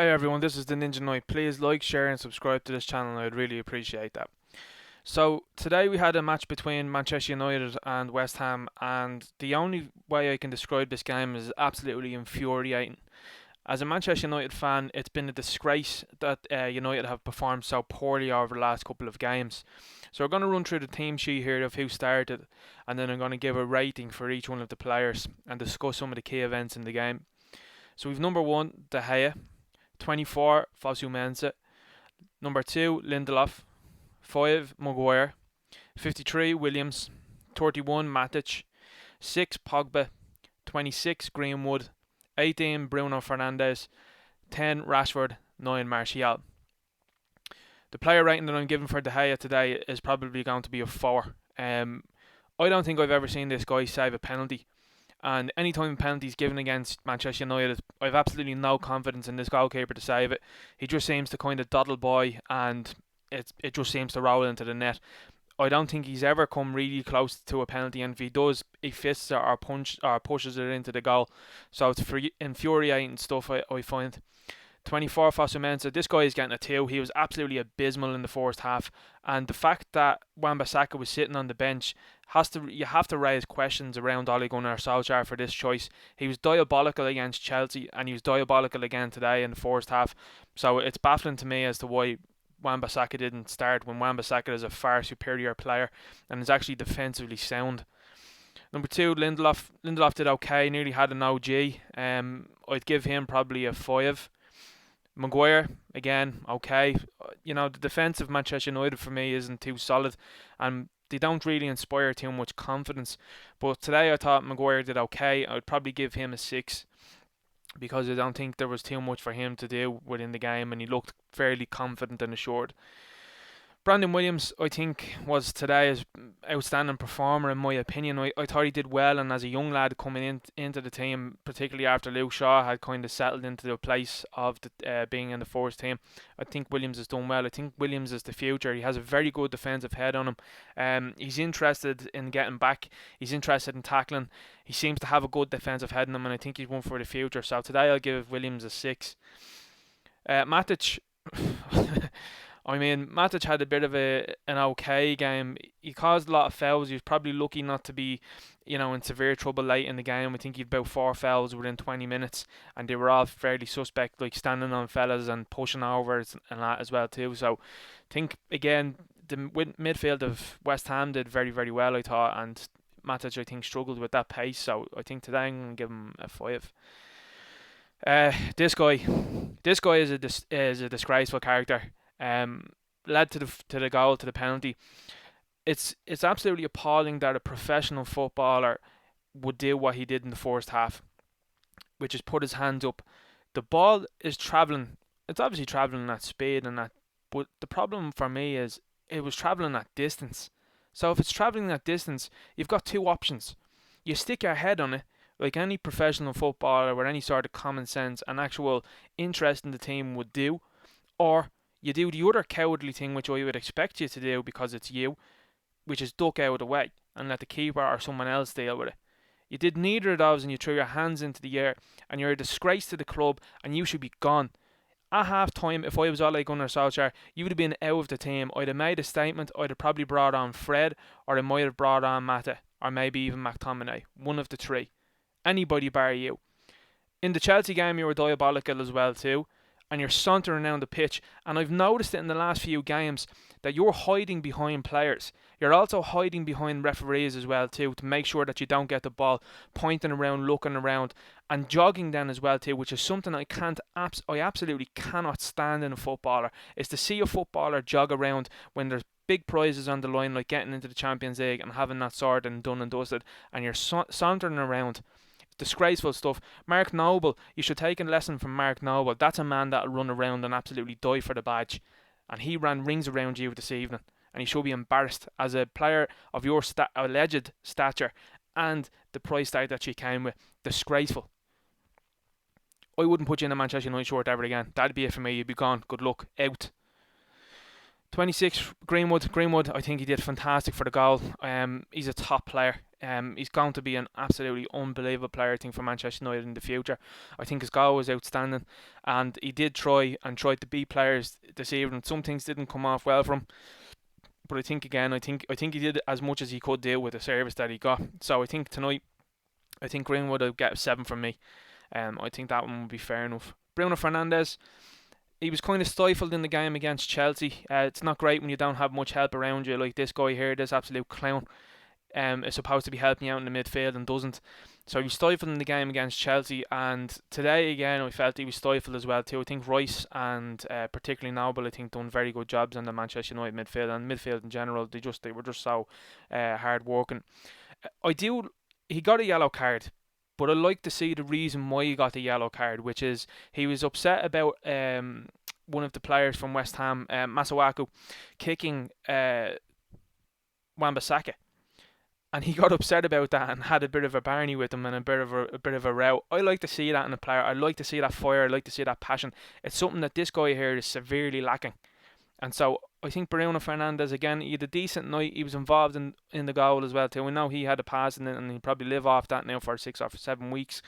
Hey everyone, this is the Ninja Knight. Please like, share, and subscribe to this channel. I'd really appreciate that. So today we had a match between Manchester United and West Ham, and the only way I can describe this game is absolutely infuriating. As a Manchester United fan, it's been a disgrace that United have performed so poorly over the last couple of games. So we're going to run through the team sheet here of who started, and then I'm going to give a rating for each one of the players and discuss some of the key events in the game. So we've number one, De Gea. 24, Fosu Mensah. Number 2, Lindelof. 5, Maguire. 53, Williams. 31, Matic. 6, Pogba. 26, Greenwood. 18, Bruno Fernandes. 10, Rashford. 9, Martial. The player rating that I'm giving for De Gea today is probably going to be a 4. I don't think I've ever seen this guy save a penalty. And any time penalties given against Manchester United, I've absolutely no confidence in this goalkeeper to save it. He just seems to kind of dawdle by, and it just seems to roll into the net. I don't think he's ever come really close to a penalty, and if he does, he fists it or pushes it into the goal. So it's infuriating stuff, I find. 24, Fosu Mensah. This guy is getting a 2. He was absolutely abysmal in the first half, and the fact that Wan-Bissaka was sitting on the bench you have to raise questions around Ole Gunnar Solskjaer for this choice. He was diabolical against Chelsea, and he was diabolical again today in the first half. So it's baffling to me as to why Wan-Bissaka didn't start when Wan-Bissaka is a far superior player and is actually defensively sound. Number 2, Lindelof. Lindelof did okay, nearly had an OG. I'd give him probably a 5. Maguire, again, okay. The defence of Manchester United for me isn't too solid, and they don't really inspire too much confidence. But today I thought Maguire did okay. I would probably give him a 6 because I don't think there was too much for him to do within the game, and he looked fairly confident and assured. Brandon Williams, I think, was today's outstanding performer in my opinion. I thought he did well, and as a young lad coming into the team, particularly after Luke Shaw had kind of settled into the place of being in the first team, I think Williams has done well. I think Williams is the future. He has a very good defensive head on him. He's interested in getting back. He's interested in tackling. He seems to have a good defensive head on him, and I think he's one for the future. So today I'll give Williams a 6. Matic. I mean, Matic had a bit of an okay game. He caused a lot of fouls. He was probably lucky not to be, in severe trouble late in the game. I think he had about 4 fouls within 20 minutes, and they were all fairly suspect, like standing on fellas and pushing overs and that as well too. So, I think again the midfield of West Ham did very very well, I thought, and Matic I think struggled with that pace. So I think today I'm gonna give him a 5. This guy is a disgraceful character. Led to the goal, to the penalty. It's absolutely appalling that a professional footballer would do what he did in the first half, which is put his hands up. The ball is travelling. It's obviously travelling at speed and that, but the problem for me is it was travelling at distance. So if it's travelling at distance, you've got 2 options. You stick your head on it, like any professional footballer with any sort of common sense and actual interest in the team would do, or you do the other cowardly thing which I would expect you to do because it's you, which is duck out of the way and let the keeper or someone else deal with it. You did neither of those and you threw your hands into the air, and you're a disgrace to the club and you should be gone. At half time, if I was Ole Gunnar Solskjaer, you would have been out of the team. I'd have made a statement. I'd have probably brought on Fred, or I might have brought on Mata, or maybe even McTominay. One of the 3. Anybody bar you. In the Chelsea game, you were diabolical as well too, and you're sauntering around the pitch, and I've noticed it in the last few games that you're hiding behind players. You're also hiding behind referees as well too, to make sure that you don't get the ball, pointing around, looking around, and jogging then as well too, which is something I absolutely cannot stand in a footballer, is to see a footballer jog around when there's big prizes on the line, like getting into the Champions League and having that sorted and done and dusted, and you're sauntering around. Disgraceful stuff. Mark Noble, you should take a lesson from Mark Noble. That's a man that'll run around and absolutely die for the badge. And he ran rings around you this evening. And he should be embarrassed as a player of your alleged stature and the price tag that she came with. Disgraceful. I wouldn't put you in a Manchester United shirt ever again. That'd be it for me. You'd be gone. Good luck. Out. 26, Greenwood. I think he did fantastic for the goal. He's a top player. He's going to be an absolutely unbelievable player, I think, for Manchester United in the future. I think his goal was outstanding, and he did try to beat players this evening. Some things didn't come off well for him, but I think again, I think he did as much as he could do with the service that he got. So I think tonight, I think Greenwood will get a 7 from me. I think that one would be fair enough. Bruno Fernandes, he was kind of stifled in the game against Chelsea. It's not great when you don't have much help around you. Like this guy here, this absolute clown, is supposed to be helping you out in the midfield and doesn't. So he was stifled in the game against Chelsea, and today again I felt he was stifled as well too. I think Rice and particularly Noble, I think, done very good jobs in the Manchester United midfield and midfield in general. They were just so hard working. He got a yellow card, but I like to see the reason why he got the yellow card, which is he was upset about one of the players from West Ham, Masuaku, kicking Wan-Bissaka, and he got upset about that and had a bit of a barney with him and a bit of a row. I like to see that in a player. I like to see that fire. I like to see that passion. It's something that this guy here is severely lacking. And so I think Bruno Fernandes, again, he had a decent night. He was involved in the goal as well too. We know he had a pass in it, and he'll probably live off that now for 6 or 7 weeks.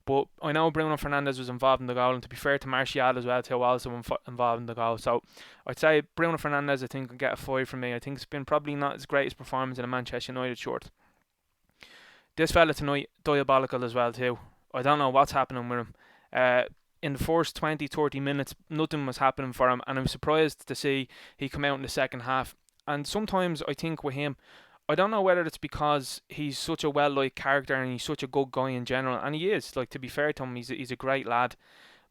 But I know Bruno Fernandes was involved in the goal, and to be fair to Martial as well too, also involved in the goal. So I'd say Bruno Fernandes, I think, will get a 5 from me. I think it's been probably not his greatest performance in a Manchester United shirt. This fella tonight, diabolical as well too. I don't know what's happening with him. In the first 20-30 minutes, nothing was happening for him, and I'm surprised to see he come out in the second half. And sometimes I think with him, I don't know whether it's because he's such a well-liked character and he's such a good guy in general, and he is. Like, to be fair to him, he's a great lad.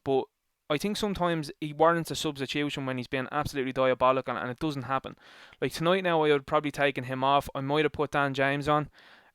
But I think sometimes he warrants a substitution when he's been absolutely diabolical, and it doesn't happen. Like tonight now, I would probably taken him off. I might have put Dan James on,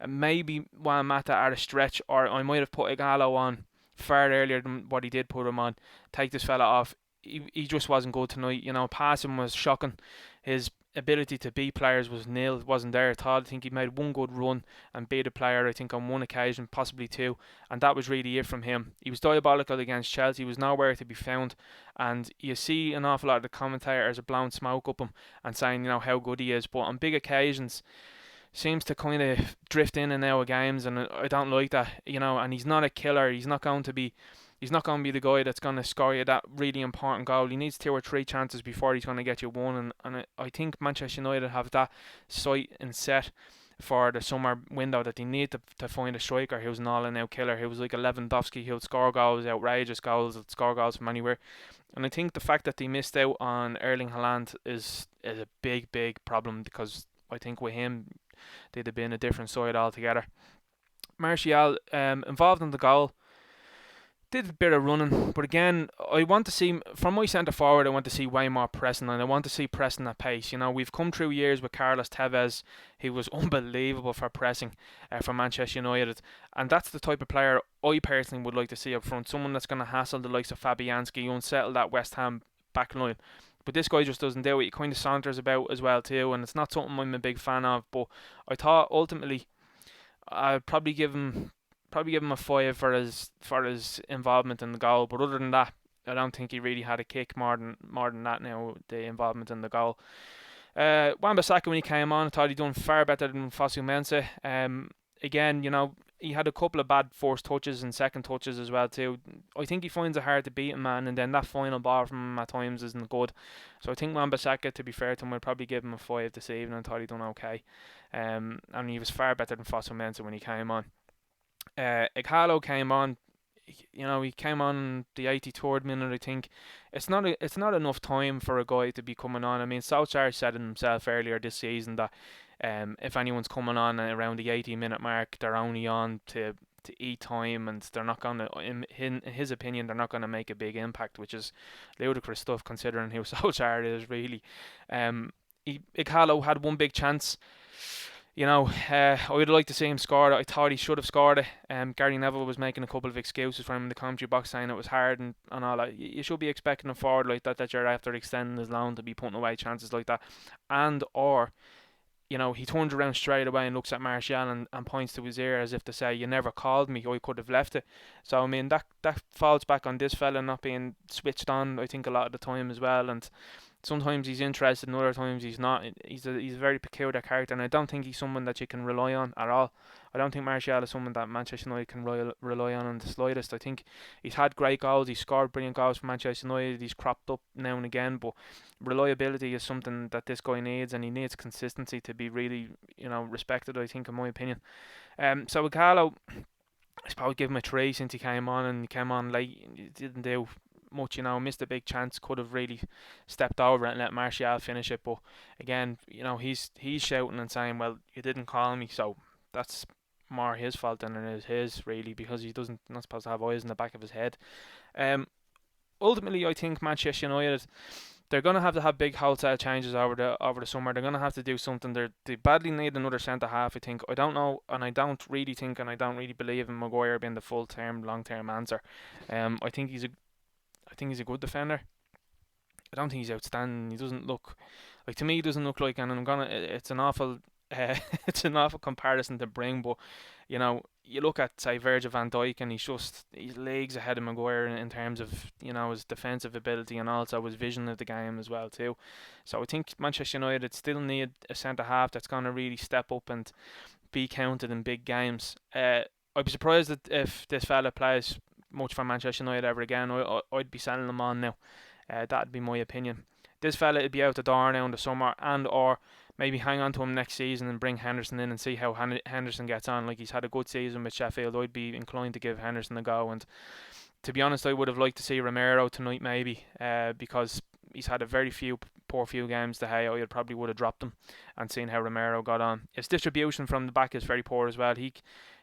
maybe Juan Mata at a stretch, or I might have put Ighalo on far earlier than what he did put him on. Take this fella off. He just wasn't good tonight. You know, passing was shocking. His ability to beat players was nil, wasn't there at all. I think he made one good run and beat a player, I think, on one occasion, possibly two, and that was really it from him. He was diabolical against Chelsea. He was nowhere to be found, and you see an awful lot of the commentators are blowing smoke up him and saying, you know, how good he is, but on big occasions seems to kind of drift in and out of games, and I don't like that, you know. And he's not a killer. He's not going to be the guy that's going to score you that really important goal. He needs 2 or 3 chances before he's going to get you one. And I think Manchester United have that sight and set for the summer window that they need to find a striker who's an all-in-out killer, who was like a Lewandowski, who'll score goals, outrageous goals, who'll score goals from anywhere. And I think the fact that they missed out on Erling Haaland is a big, big problem, because I think with him, they'd have been a different side altogether. Martial, involved in the goal, did a bit of running, but again, I want to see, from my centre forward, I want to see way more pressing, and I want to see pressing at pace. You know, we've come through years with Carlos Tevez. He was unbelievable for pressing for Manchester United, and that's the type of player I personally would like to see up front. Someone that's going to hassle the likes of Fabianski, unsettle that West Ham back line. But this guy just doesn't do it. He kind of saunters about as well too, and it's not something I'm a big fan of. But I thought ultimately I'd probably give him a 5 for his involvement in the goal. But other than that, I don't think he really had a kick more than that. Now, the involvement in the goal. Wan-Bissaka, when he came on, I thought he'd done far better than Fosu Mensah. Again, you know, he had a couple of bad first touches and second touches as well too. I think he finds it hard to beat a man, and then that final ball from him at times isn't good. So I think Wan-Bissaka, to be fair to him, I'd probably give him a 5 this evening. I thought he'd done okay. And he was far better than Fosu Mensah when he came on. Ighalo came on. You know, he came on the 83rd minute, I think. It's not enough time for a guy to be coming on. I mean, Solskjaer said it himself earlier this season that if anyone's coming on around the 80-minute mark, they're only on to eat time, and they're not going to, in his opinion, they're not going to make a big impact, which is ludicrous stuff considering who Solskjaer is, really. Ighalo had one big chance. You know, I would like to see him score. I thought he should have scored it. Gary Neville was making a couple of excuses for him in the commentary box, saying it was hard and all that. You should be expecting a forward like that you're after extending his loan, to be putting away chances like that. And, or, you know, he turns around straight away and looks at Martial and points to his ear as if to say, you never called me, I could have left it. So, I mean, that falls back on this fella not being switched on, I think, a lot of the time as well. And Sometimes he's interested, and other times he's not. He's a very peculiar character, and I don't think he's someone that you can rely on at all. I don't think Martial is someone that Manchester United can rely on the slightest. I think he's had great goals, he's scored brilliant goals for Manchester United, he's cropped up now and again, but reliability is something that this guy needs, and he needs consistency to be really, respected, I think, in my opinion. So with Carlo, I suppose give him a 3 since he came on, and he came on late. He didn't do much, missed a big chance. Could have really stepped over it and let Martial finish it. But again, he's shouting and saying, "Well, you didn't call me," so that's more his fault than it is his, really, because he doesn't not supposed to have eyes in the back of his head. Ultimately, I think Manchester United, they're going to have big wholesale changes over the summer. They're going to have to do something. They badly need another centre half, I think. I don't know, and I don't really think, and I don't really believe in Maguire being the full term, long term answer. I think he's a good defender. I don't think he's outstanding. He doesn't look like, to me, he doesn't look like, and it's an awful it's an awful comparison to bring, but you look at, say, Virgil van Dijk, and he's leagues ahead of Maguire in terms of his defensive ability and also his vision of the game as well too. So I think Manchester United still need a centre half that's going to really step up and be counted in big games. I'd be surprised if this fella plays much for Manchester United ever again. I'd be selling him on now. That'd be my opinion. This fella would be out the door now in the summer, and or maybe hang on to him next season and bring Henderson in and see how Henderson gets on. Like, he's had a good season with Sheffield. I'd be inclined to give Henderson a go. And to be honest, I would have liked to see Romero tonight, maybe, because he's had a very poor few games. De Gea, I probably would have dropped him and seen how Romero got on. His distribution from the back is very poor as well.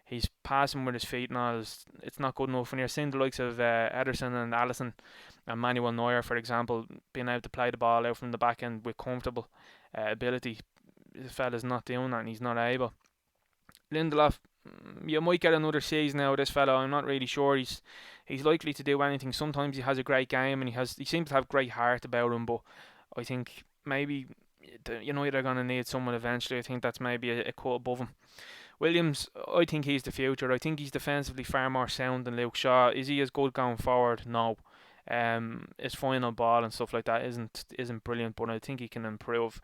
He's passing with his feet and all. It's not good enough. When you're seeing the likes of Ederson and Alisson and Manuel Neuer, for example, being able to play the ball out from the back end with comfortable ability, the fella's not doing that, and he's not able. Lindelof, you might get another season out of this fella. I'm not really sure. He's likely to do anything. Sometimes he has a great game, and he seems to have great heart about him. But I think maybe United are going to need someone eventually. I think that's maybe a cut above him. Williams, I think he's the future. I think he's defensively far more sound than Luke Shaw. Is he as good going forward? No. His final ball and stuff like that isn't brilliant, but I think he can improve.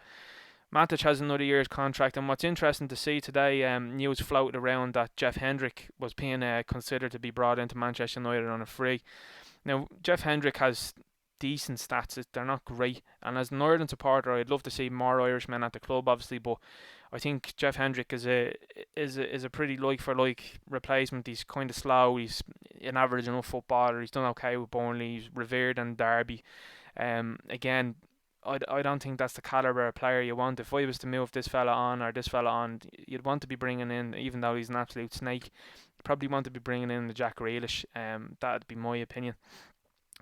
Matic has another year's contract, and what's interesting to see today, news floated around that Jeff Hendrick was being considered to be brought into Manchester United on a free. Now, Jeff Hendrick has decent stats. They're not great, and as an Ireland supporter, I'd love to see more Irishmen at the club, obviously, but I think Jeff Hendrick is a pretty like for like replacement. He's kind of slow. He's an average enough footballer. He's done okay with Burnley. He's revered in Derby. Again, I don't think that's the calibre of player you want. If I was to move this fella on or this fella on, you'd want to be bringing in, even though he's an absolute snake, you probably want to be bringing in the Jack Grealish. That'd be my opinion.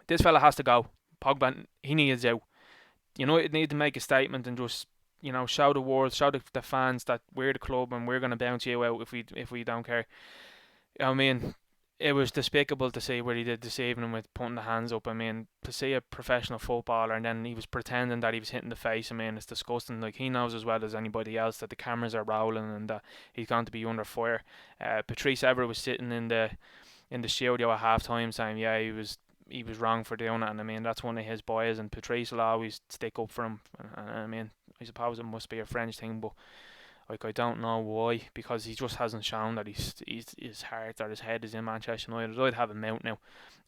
This fella has to go. Pogba, he needs out. United need to make a statement and just show the world, show the fans that we're the club and we're going to bounce you out if we don't care. I mean, it was despicable to see what he did this evening with putting the hands up. I mean, to see a professional footballer and then he was pretending that he was hitting the face. I mean, it's disgusting. Like, he knows as well as anybody else that the cameras are rolling and that he's going to be under fire. Patrice Evra was sitting in the studio at half time saying, yeah, he was wrong for doing it, and I mean, that's one of his boys, and Patrice will always stick up for him. And I mean, I suppose it must be a French thing, but like, I don't know why, because he just hasn't shown that his heart or his head is in Manchester United. I'd have him out now.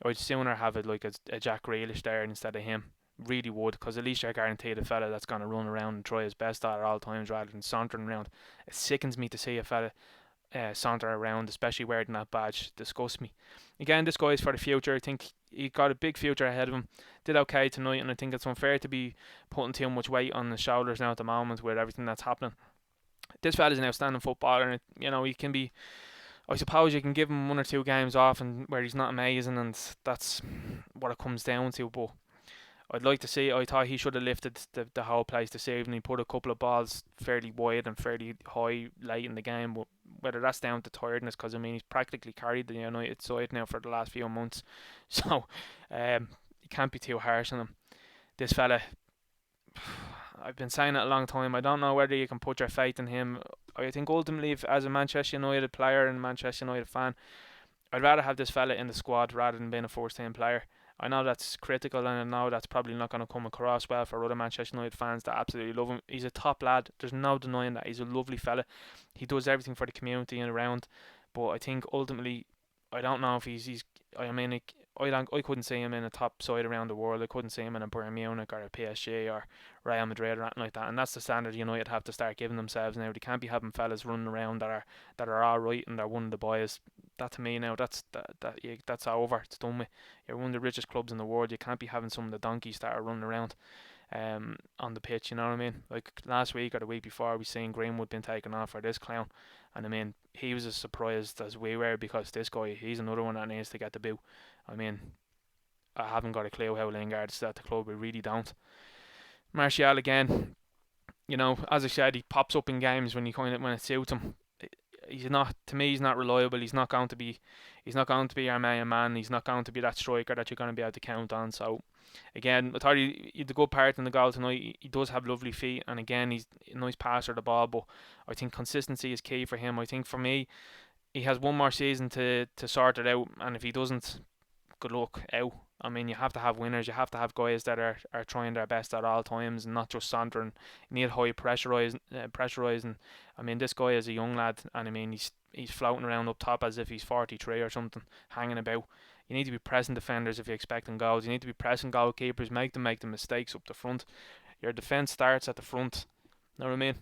I'd sooner have it like a Jack Grealish there instead of him. Really would, because at least you're guaranteed a fella that's going to run around and try his best at all times rather than sauntering around. It sickens me to see a fella saunter around, especially wearing that badge. Disgusts me. Again, this guy's for the future. I think he got a big future ahead of him. Did okay tonight, and I think it's unfair to be putting too much weight on his shoulders now at the moment with everything that's happening. This fella's an outstanding footballer, and he can be. I suppose you can give him 1 or 2 games off and where he's not amazing, and that's what it comes down to. But I'd like to see. I thought he should have lifted the whole place this evening. He put a couple of balls fairly wide and fairly high late in the game, but whether that's down to tiredness, because I mean, he's practically carried the United side now for the last few months, so you can't be too harsh on him. This fella, I've been saying it a long time. I don't know whether you can put your faith in him. I think ultimately, as a Manchester United player and Manchester United fan, I'd rather have this fella in the squad rather than being a first team player. I know that's critical, and I know that's probably not going to come across well for other Manchester United fans that absolutely love him. He's a top lad. There's no denying that. He's a lovely fella. He does everything for the community and around. But I think ultimately, I don't know if he's. I mean, I couldn't see him in a top side around the world. I couldn't see him in a Bayern Munich or a PSG or Real Madrid or anything like that. And that's the standard United have to start giving themselves now. They can't be having fellas running around that are all right and they're one of the boys. That to me now, that's over. It's done with. You're one of the richest clubs in the world. You can't be having some of the donkeys that are running around on the pitch. You know what I mean? Like last week or the week before, we seen Greenwood being taken off for this clown, and I mean he was as surprised as we were because this guy, he's another one that needs to get the boot. I mean, I haven't got a clue how Lingard's at the club. We really don't. Martial again. You know, as I said, he pops up in games when when it suits him. He's not, to me, he's not reliable. He's not going to be our main man. He's not going to be that striker that you're going to be able to count on. So again, I thought he had a good part in the goal tonight. He does have lovely feet, and again, he's a nice passer of the ball. But I think consistency is key for him. I think for me, he has one more season to sort it out, and if he doesn't, good luck out. I mean, you have to have winners. You have to have guys that are trying their best at all times, and not just sauntering. You need high pressurising. I mean, this guy is a young lad, and I mean, he's floating around up top as if he's 43 or something, hanging about. You need to be pressing defenders if you're expecting goals. You need to be pressing goalkeepers, make the mistakes up the front. Your defence starts at the front. Know what I mean?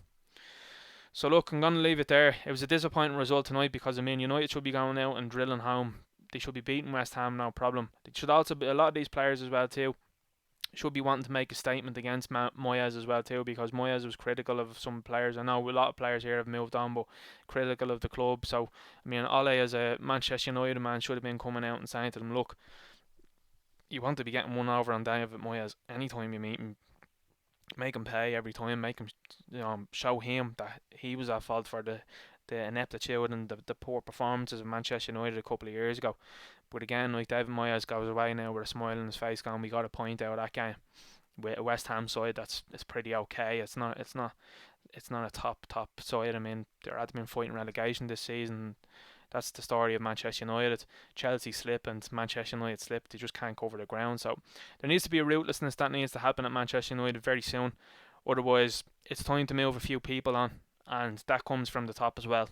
So look, I'm going to leave it there. It was a disappointing result tonight because I mean, United should be going out and drilling home. They should be beating West Ham, no problem. They should also be, a lot of these players as well too, should be wanting to make a statement against Moyes as well too, because Moyes was critical of some players. I know a lot of players here have moved on, but critical of the club. So I mean, Ole as a Manchester United man should have been coming out and saying to them, look, you want to be getting one over on David Moyes anytime you meet him. Make him pay every time. Make him, show him that he was at fault for the ineptitude and the poor performances of Manchester United a couple of years ago. But again, like David Moyes goes away now with a smile on his face, going, "We got a point out of that game." With a West Ham side, it's pretty okay. It's not a top side. I mean, they're had been fighting relegation this season. That's the story of Manchester United. Chelsea slip and Manchester United slip. They just can't cover the ground. So there needs to be a ruthlessness that needs to happen at Manchester United very soon. Otherwise, it's time to move a few people on, and that comes from the top as well.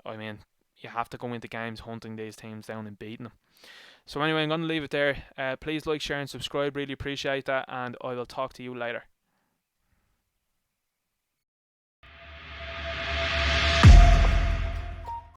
I mean, you have to go into games hunting these teams down and beating them. So anyway, I'm going to leave it there. Please like, share and subscribe. Really appreciate that, and I will talk to you later.